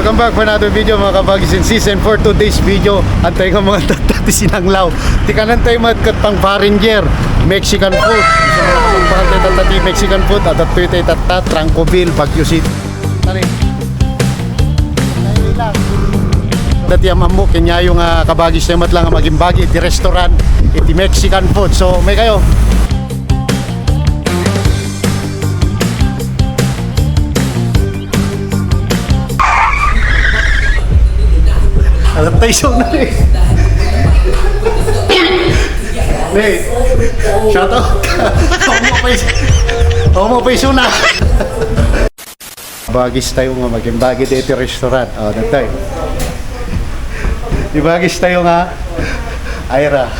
Welcome back for another video mga kabagis in season 4 today's video. Antay ka mga tatati sinanglaw. Di ka nantay matkat pang Fahrenheit Mexican food. Isa mga pang Fahrenheit tatati Mexican food. At at tuwitay tatat Trancoville Baguio City. Tari. Ay lang. Dati ang mamu kanya yung kabagis na mat lang maging bagi iti restaurant iti Mexican food. So may kayo. Alam tayo show na eh. Hey, shout out. Ako mo pa show na. Bagis tayo nga maging bagi dito restaurant. Oh, natay. Ibagis tayo nga Ira.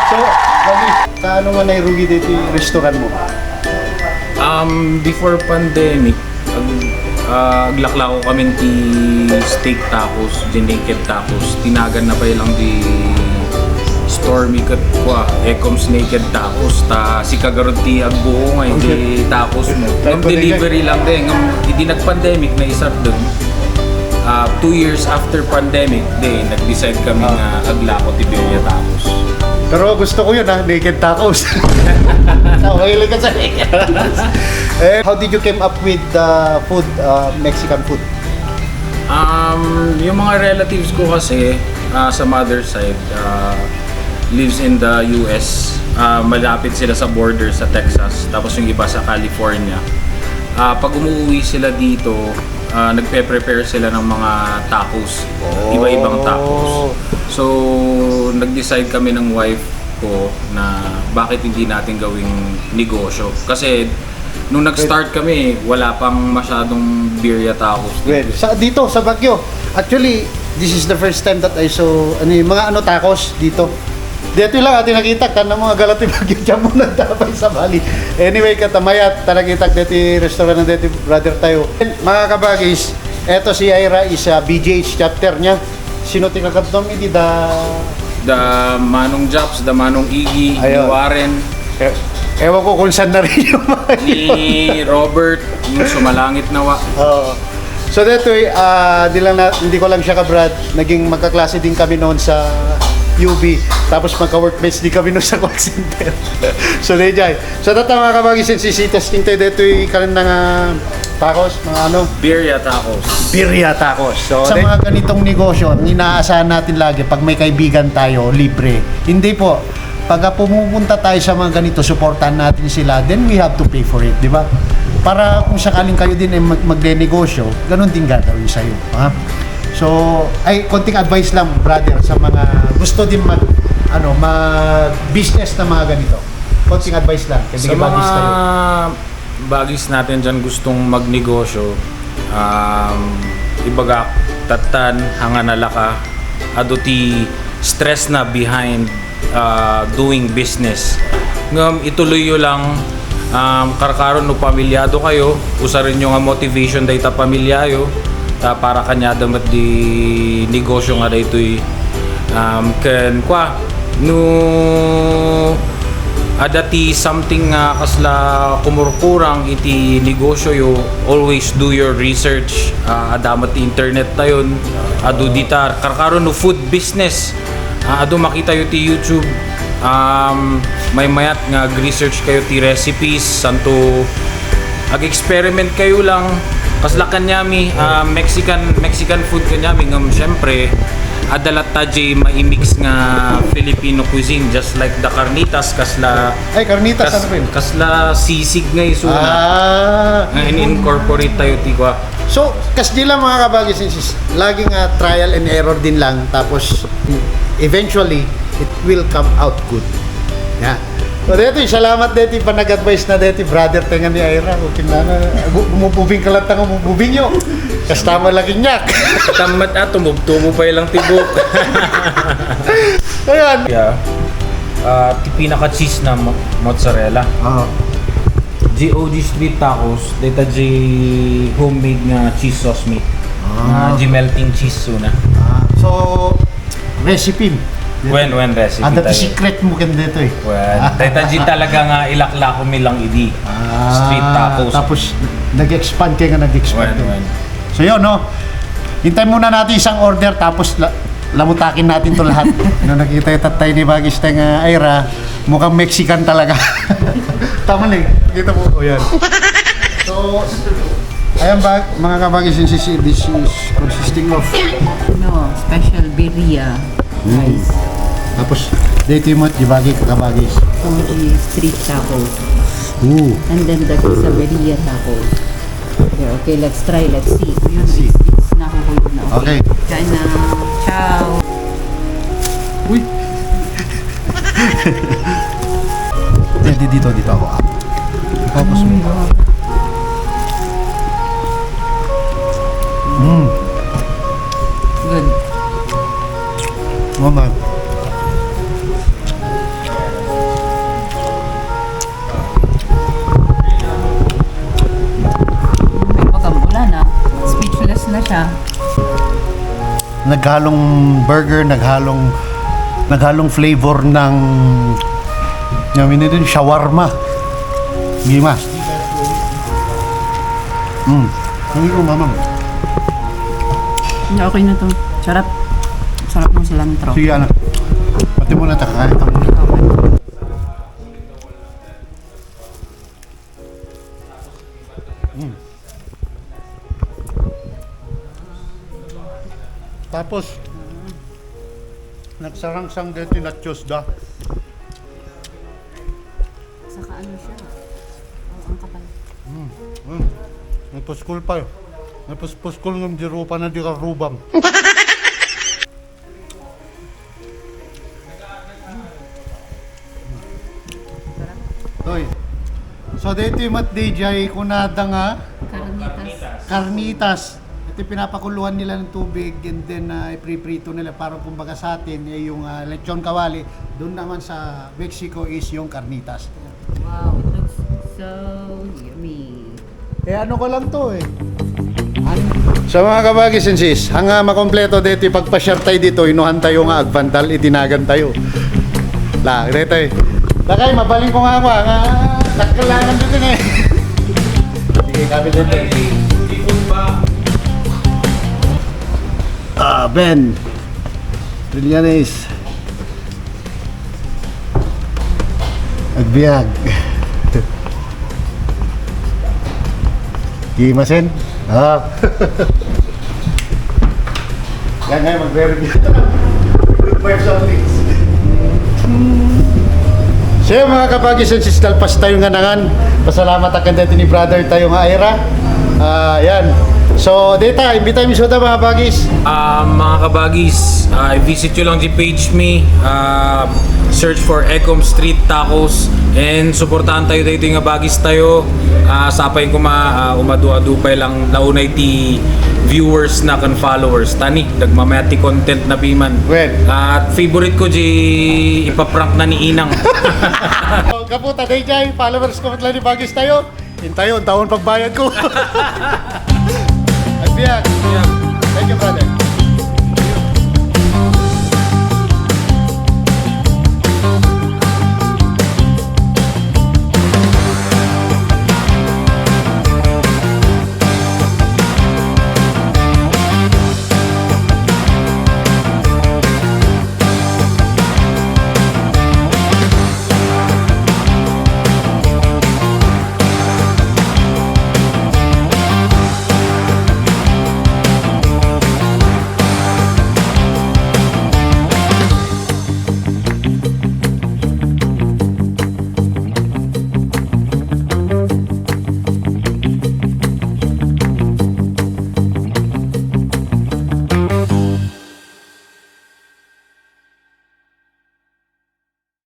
So, bagis, ano nga nairugi dito restaurant mo? Before pandemic, aglaklako kami ti steak tacos, di naked tacos. Tinagan na pa lang di Stormy kat kwa, Ecoms naked tacos. Ta si kagarod ti agbuo nga hindi tacos mo. Ang delivery lang din. Hindi nag-pandemic na isa dun. 2 years after pandemic, nag-decide kami nga aglako ti Birria Tacos. Pero gusto ko yun naked tacos. Mahilig ka sa naked tacos. How did you came up with food, Mexican food? Yung mga relatives ko kasi sa mother side lives in the US. Malapit sila sa border sa Texas. Tapos yung iba sa California. Pag umuwi sila dito, nagpe-prepare sila ng mga tacos. Iba-ibang tacos. So, nag-decide kami ng wife ko na bakit hindi natin gawing negosyo. Kasi nung nag-start kami, wala pang masyadong birria tacos. Well, dito sa Baguio. Actually, this is the first time that I saw mga tacos dito. Dito lang atin nakita kan mga galati Baguio dyan mo nagtabay sa Bali. Anyway, katamayat nakita dito restaurant na dito brother tayo. Mga kabagis, eto si Ira is BJH chapter niya. Sino tinakadtom hindi The Manong Japs, the Manong Iggy, ni Warren. Ewan ko kung saan na rin yung mga ni Robert, yung sumalangit nawa. So dito hindi ko lang siya kabrad, naging magkaklase din kami noon sa UB, tapos magka-workmates din kami noon sa call center. So dayjay. So dito mga kabagisin, testing tayo dito kanin ng tacos, mga Birria Tacos. Birria Tacos. So sa mga ganitong negosyo, ang inaasahan natin lagi pag may kaibigan tayo, libre. Hindi po. Pag pumupunta tayo sa mga ganito, supportan natin sila, then we have to pay for it, di ba? Para kung sakaling kayo din ay magne-negosyo, ganun din gagawin sa'yo. Ha? So, konting advice lang, brother, sa mga gusto din mag-business na mga ganito. Konting advice lang. Sa mga bagis natin dyan gustong magnegosyo, ibaga, tatan, hanganalaka, aduti stress na behind doing business. Ngam ituloy yo lang karkaron no pamilyado kayo, usarin nyo nga motivation dahil ta pamilyayo para kanya damat di negosyo nga daytoy ken kwa no adati something nga kasla kumurkurang iti negosyo yo, always do your research. Adamat ti internet tayon, adu dita karkaron no food business. Ado makita yo ti YouTube, may mayat nga research kayo ti recipes santo ag-experiment kayo lang kasla kanyami Mexican food kanyami ngam syempre adalat taji mai-mix nga Filipino cuisine just like the carnitas kasla carnitas ano rin? Kasla sisig nga isuna nga in-incorporate tayo ti kwa. So, kasi lang mga kabagis, laging trial and error din lang, tapos eventually it will come out good. Yeah. So dito, salamat dito pa nag-advise na dito brother tenga ni Ira. Okay na umububing ka lang tanga umububing nyo. Kasi tama lagi nyak. Tamat tumubtubo pa ilang tibok. Ayan. Yeah. Ti pinaka-cheese na mozzarella. GOG Street Tacos, dito homemade nga cheese sauce meat. Melting cheese suna. So, recipe. When recipe Ang dati tayo. secret mo kan dito eh. When. Dahil talaga nga ilakla ko milang idi. Street tacos. Tapos nag-expand kayo nga nag-expand. When. So yun, no? Hintay muna natin isang order tapos lamutakin natin to lahat. Nung nakita yung tatay ni Bagis tayong Ira, mukhang Mexican talaga. Tama na eh. Kita mo. O yan. So, ayan ba, mga kabagis, this is consisting of No, special birria rice. tapos dito yung bagay kakabagis. Only street tacos. Ooh. And then the quesadilla tacos. Okay, let's try. Let's see. Yun, See. it's nahuhulog na. Okay. Kain na. Ciao. Uy! dito ako. Focus mo. Good. Oh my. Wala na. Speechless na siya. Naghalong burger, naghalong flavor ng yamin din shawarma. Gima. Hindi ko mamam. Okay na to. Sarap. Sarap ng cilantro. Sige anak. Pati mo na takakain ka muna. Okay. Tapos nagsarangsang dito na Tuesday. Saka ano siya? Ang kapal. Nagpaskul pa yun. Nagpaskul ng dirupa na di karubam. Toy. So dito yung mat DJ kunada nga Carnitas. karnitas. Ito yung pinapakuluan nila ng tubig and then ipriprito nila parang kumbaga sa atin yung lechon kawali. Doon naman sa Mexico is yung karnitas. Wow, it looks so yummy. Eh ano ko lang to eh. So mga kabagis and sis, hanga makompleto dito pagpa-share tayo dito, inuhan tayo nga agbantal, itinagan tayo. La, dito eh. Lakay, mabaling ko nga ako nagkalangan dito eh. Sige, kami dito. Ben. Trillanes. Agbiag. Gimasen? Yan ngayon, mag-review. Good vibes only. So mga kapagis and sis, talpas tayo nga nangan. Pasalamat ang kandete ni brother tayo nga Ira. Yan. So, data, imbita mi suda mga bagis. Mga kabagis, i-visit nyo lang di page me. Search for Ecom Street Tacos. And supportahan tayo dito nga bagis tayo. Sapay ko umadu-adupay lang naunay ti viewers na kan followers. Tani, nagmamati content na biman. Well. At favorite ko di ipaprank na ni Inang. Kaputa, DJ, followers ko lang ni bagis tayo. Hintayo, ang taon pagbayad ko. Agbiag. Thank you, brother.